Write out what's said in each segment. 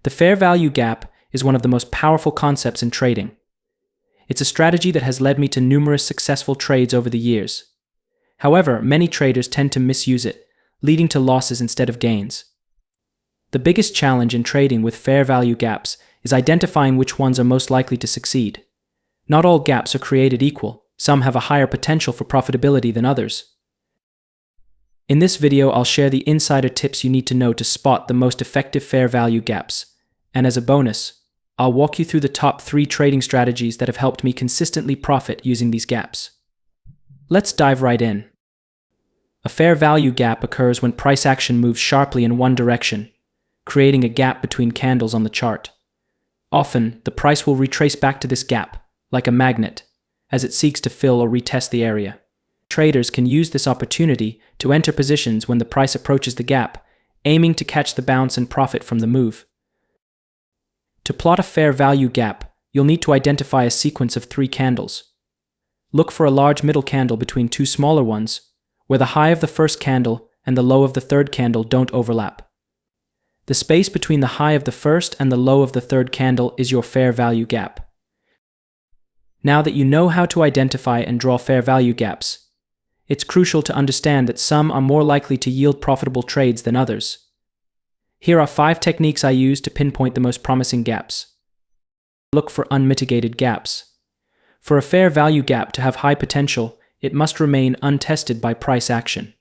The fair value gap is one of the most powerful concepts in trading. It's a strategy that has led me to numerous successful trades over the years. However, many traders tend to misuse it, leading to losses instead of gains. The biggest challenge in trading with fair value gaps is identifying which ones are most likely to succeed. Not all gaps are created equal. Some have a higher potential for profitability than others. In this video, I'll share the insider tips you need to know to spot the most effective fair value gaps. And as a bonus, I'll walk you through the top 3 trading strategies that have helped me consistently profit using these gaps. Let's dive right in. A fair value gap occurs when price action moves sharply in one direction, creating a gap between candles on the chart. Often, the price will retrace back to this gap, like a magnet, as it seeks to fill or retest the area. Traders can use this opportunity to enter positions when the price approaches the gap, aiming to catch the bounce and profit from the move. To plot a fair value gap, you'll need to identify a sequence of 3 candles. Look for a large middle candle between 2 smaller ones, where the high of the first candle and the low of the third candle don't overlap. The space between the high of the first and the low of the third candle is your fair value gap. Now that you know how to identify and draw fair value gaps, it's crucial to understand that some are more likely to yield profitable trades than others. Here are 5 techniques I use to pinpoint the most promising gaps. Look for unmitigated gaps. For a fair value gap to have high potential, it must remain untested by price action.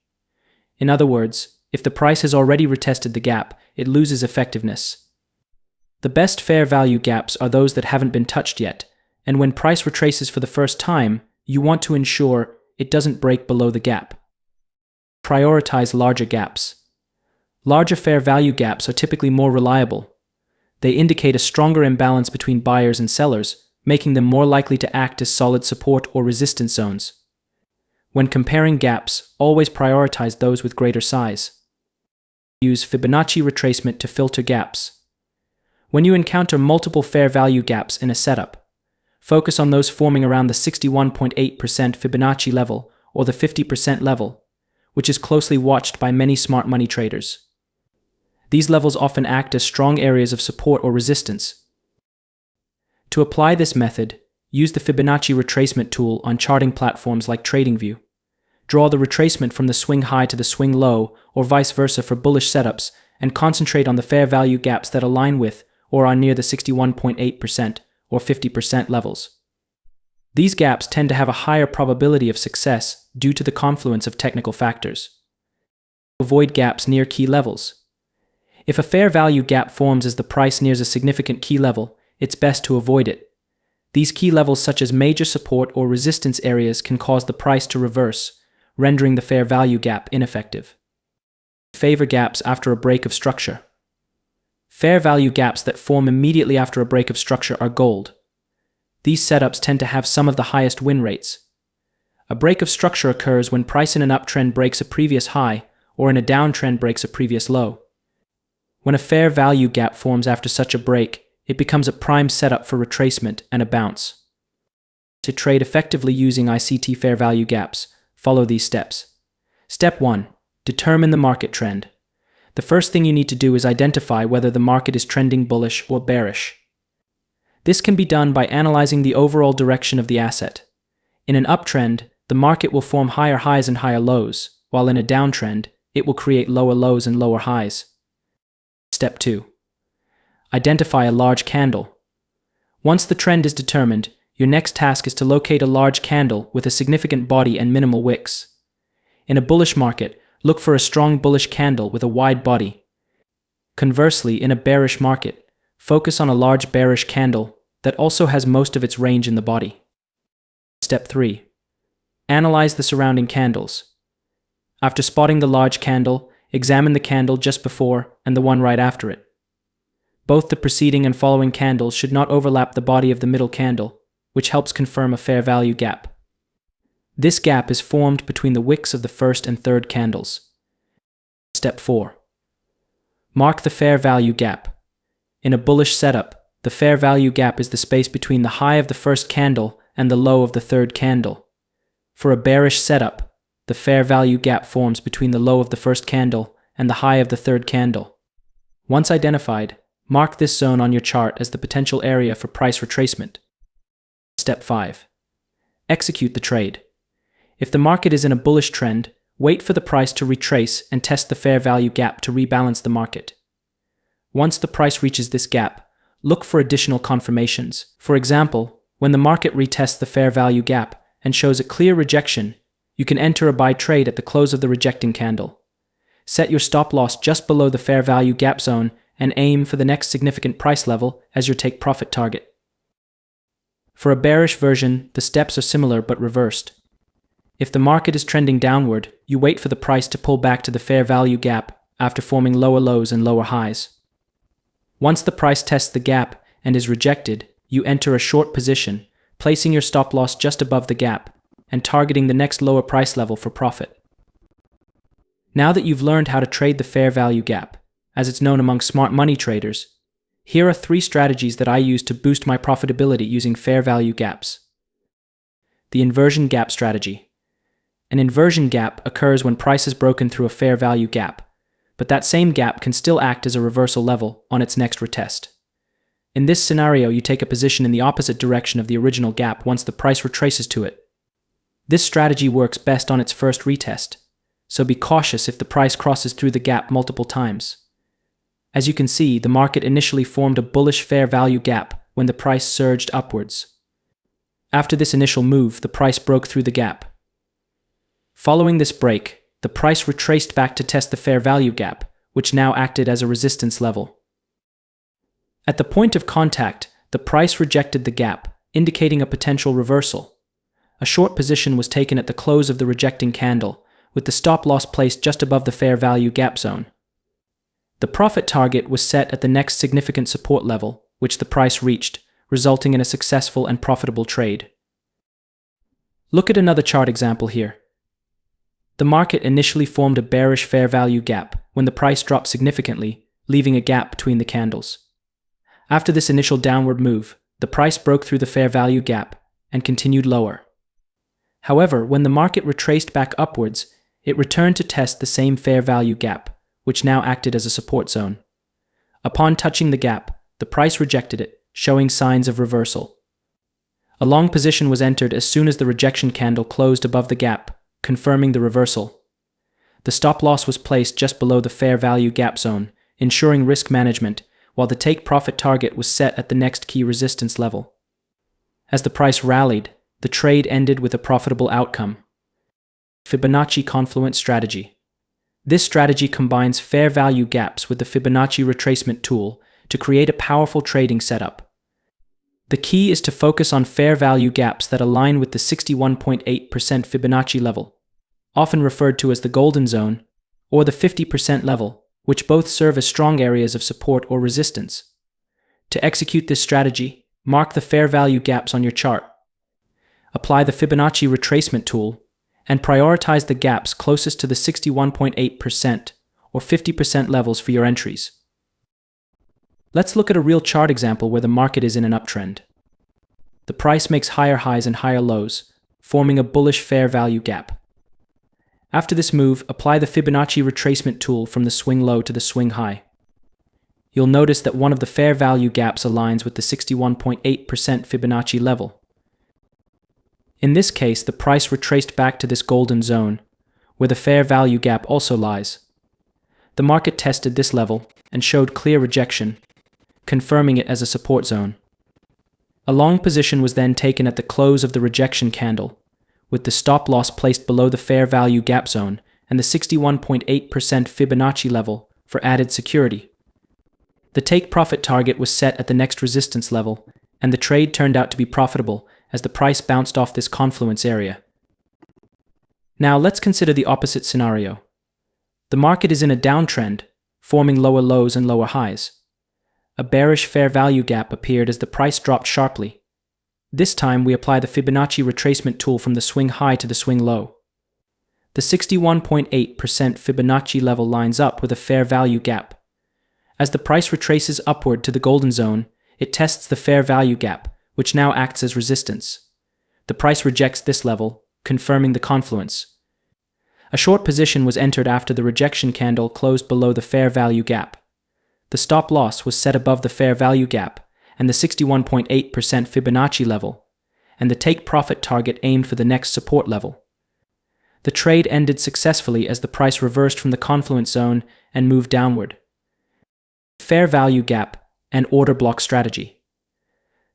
In other words, if the price has already retested the gap, it loses effectiveness. The best fair value gaps are those that haven't been touched yet, and when price retraces for the first time, you want to ensure it doesn't break below the gap. Prioritize larger gaps. Larger fair value gaps are typically more reliable. They indicate a stronger imbalance between buyers and sellers, making them more likely to act as solid support or resistance zones. When comparing gaps, always prioritize those with greater size. Use Fibonacci retracement to filter gaps. When you encounter multiple fair value gaps in a setup, focus on those forming around the 61.8% Fibonacci level or the 50% level, which is closely watched by many smart money traders. These levels often act as strong areas of support or resistance. To apply this method, use the Fibonacci retracement tool on charting platforms like TradingView. Draw the retracement from the swing high to the swing low, or vice versa for bullish setups, and concentrate on the fair value gaps that align with or are near the 61.8% or 50% levels. These gaps tend to have a higher probability of success due to the confluence of technical factors. Avoid gaps near key levels. If a fair value gap forms as the price nears a significant key level, it's best to avoid it. These key levels, such as major support or resistance areas, can cause the price to reverse, rendering the fair value gap ineffective. Favor gaps after a break of structure. Fair value gaps that form immediately after a break of structure are gold. These setups tend to have some of the highest win rates. A break of structure occurs when price in an uptrend breaks a previous high or in a downtrend breaks a previous low. When a fair value gap forms after such a break, it becomes a prime setup for retracement and a bounce. To trade effectively using ICT fair value gaps, follow these steps. Step 1. Determine the market trend. The first thing you need to do is identify whether the market is trending bullish or bearish. This can be done by analyzing the overall direction of the asset. In an uptrend, the market will form higher highs and higher lows, while in a downtrend, it will create lower lows and lower highs. Step 2. Identify a large candle. Once the trend is determined, your next task is to locate a large candle with a significant body and minimal wicks. In a bullish market, look for a strong bullish candle with a wide body. Conversely, in a bearish market, focus on a large bearish candle that also has most of its range in the body. Step 3. Analyze the surrounding candles. After spotting the large candle, examine the candle just before and the one right after it. Both the preceding and following candles should not overlap the body of the middle candle, which helps confirm a fair value gap. This gap is formed between the wicks of the first and third candles. Step 4. Mark the fair value gap. In a bullish setup, the fair value gap is the space between the high of the first candle and the low of the third candle. For a bearish setup, the fair value gap forms between the low of the first candle and the high of the third candle. Once identified, Mark this zone on your chart as the potential area for price retracement. Step 5. Execute the trade. If the market is in a bullish trend, wait for the price to retrace and test the fair value gap to rebalance the market. Once the price reaches this gap, look for additional confirmations. For example, when the market retests the fair value gap and shows a clear rejection, you can enter a buy trade at the close of the rejecting candle. Set your stop loss just below the fair value gap zone and aim for the next significant price level as your take profit target. For a bearish version, the steps are similar but reversed. If the market is trending downward, you wait for the price to pull back to the fair value gap after forming lower lows and lower highs. Once the price tests the gap and is rejected, you enter a short position, placing your stop loss just above the gap and targeting the next lower price level for profit. Now that you've learned how to trade the fair value gap, as it's known among smart money traders, here are 3 strategies that I use to boost my profitability using fair value gaps. The Inversion Gap Strategy. An inversion gap occurs when price is broken through a fair value gap, but that same gap can still act as a reversal level on its next retest. In this scenario, you take a position in the opposite direction of the original gap once the price retraces to it. This strategy works best on its first retest, so be cautious if the price crosses through the gap multiple times. As you can see, the market initially formed a bullish fair value gap when the price surged upwards. After this initial move, the price broke through the gap. Following this break, the price retraced back to test the fair value gap, which now acted as a resistance level. At the point of contact, the price rejected the gap, indicating a potential reversal. A short position was taken at the close of the rejecting candle, with the stop loss placed just above the fair value gap zone. The profit target was set at the next significant support level, which the price reached, resulting in a successful and profitable trade. Look at another chart example here. The market initially formed a bearish fair value gap when the price dropped significantly, leaving a gap between the candles. After this initial downward move, the price broke through the fair value gap and continued lower. However, when the market retraced back upwards, it returned to test the same fair value gap, which now acted as a support zone. Upon touching the gap, the price rejected it, showing signs of reversal. A long position was entered as soon as the rejection candle closed above the gap, confirming the reversal. The stop loss was placed just below the fair value gap zone, ensuring risk management, while the take profit target was set at the next key resistance level. As the price rallied, the trade ended with a profitable outcome. Fibonacci Confluence Strategy. This strategy combines fair value gaps with the Fibonacci retracement tool to create a powerful trading setup. The key is to focus on fair value gaps that align with the 61.8% Fibonacci level, often referred to as the golden zone, or the 50% level, which both serve as strong areas of support or resistance. To execute this strategy, mark the fair value gaps on your chart. Apply the Fibonacci retracement tool and prioritize the gaps closest to the 61.8% or 50% levels for your entries. Let's look at a real chart example where the market is in an uptrend. The price makes higher highs and higher lows, forming a bullish fair value gap. After this move, apply the Fibonacci retracement tool from the swing low to the swing high. You'll notice that one of the fair value gaps aligns with the 61.8% Fibonacci level. In this case, the price retraced back to this golden zone, where the fair value gap also lies. The market tested this level and showed clear rejection, confirming it as a support zone. A long position was then taken at the close of the rejection candle, with the stop loss placed below the fair value gap zone and the 61.8% Fibonacci level for added security. The take profit target was set at the next resistance level, and the trade turned out to be profitable as the price bounced off this confluence area. Now let's consider the opposite scenario. The market is in a downtrend, forming lower lows and lower highs. A bearish fair value gap appeared as the price dropped sharply. This time we apply the Fibonacci retracement tool from the swing high to the swing low. The 61.8% Fibonacci level lines up with a fair value gap. As the price retraces upward to the golden zone, it tests the fair value gap, which now acts as resistance. The price rejects this level, confirming the confluence. A short position was entered after the rejection candle closed below the fair value gap. The stop loss was set above the fair value gap and the 61.8% Fibonacci level, and the take profit target aimed for the next support level. The trade ended successfully as the price reversed from the confluence zone and moved downward. Fair value gap and order block strategy.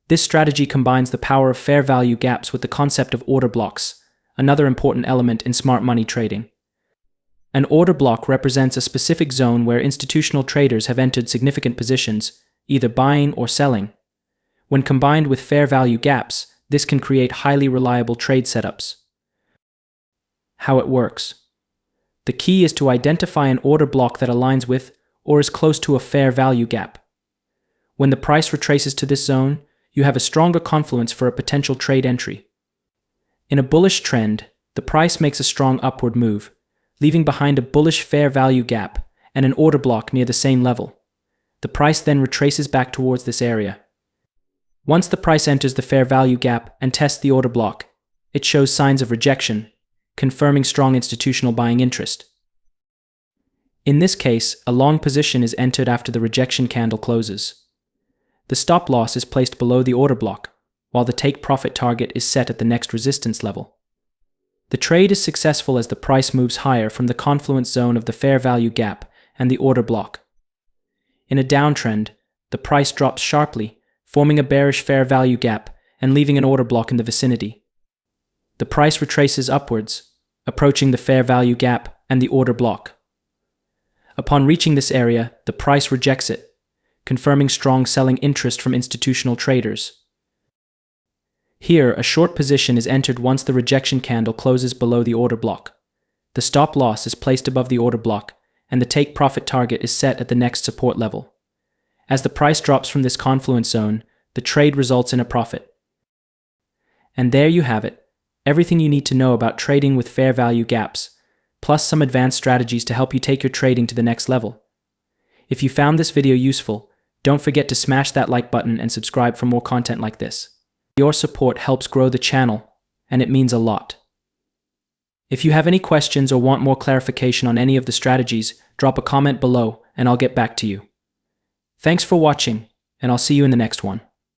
This strategy combines the power of fair value gaps with the concept of order blocks, another important element in smart money trading. An order block represents a specific zone where institutional traders have entered significant positions, either buying or selling. When combined with fair value gaps, this can create highly reliable trade setups. How it works. The key is to identify an order block that aligns with or is close to a fair value gap. When the price retraces to this zone, you have a stronger confluence for a potential trade entry. In a bullish trend, the price makes a strong upward move, leaving behind a bullish fair value gap and an order block near the same level. The price then retraces back towards this area. Once the price enters the fair value gap and tests the order block, it shows signs of rejection, confirming strong institutional buying interest. In this case, a long position is entered after the rejection candle closes. The stop loss is placed below the order block, while the take profit target is set at the next resistance level. The trade is successful as the price moves higher from the confluence zone of the fair value gap and the order block. In a downtrend, the price drops sharply, forming a bearish fair value gap and leaving an order block in the vicinity. The price retraces upwards, approaching the fair value gap and the order block. Upon reaching this area, the price rejects it, confirming strong selling interest from institutional traders. Here, a short position is entered once the rejection candle closes below the order block. The stop loss is placed above the order block, and the take profit target is set at the next support level. As the price drops from this confluence zone, the trade results in a profit. And there you have it, everything you need to know about trading with fair value gaps, plus some advanced strategies to help you take your trading to the next level. If you found this video useful, don't forget to smash that like button and subscribe for more content like this. Your support helps grow the channel, and it means a lot. If you have any questions or want more clarification on any of the strategies, drop a comment below and I'll get back to you. Thanks for watching, and I'll see you in the next one.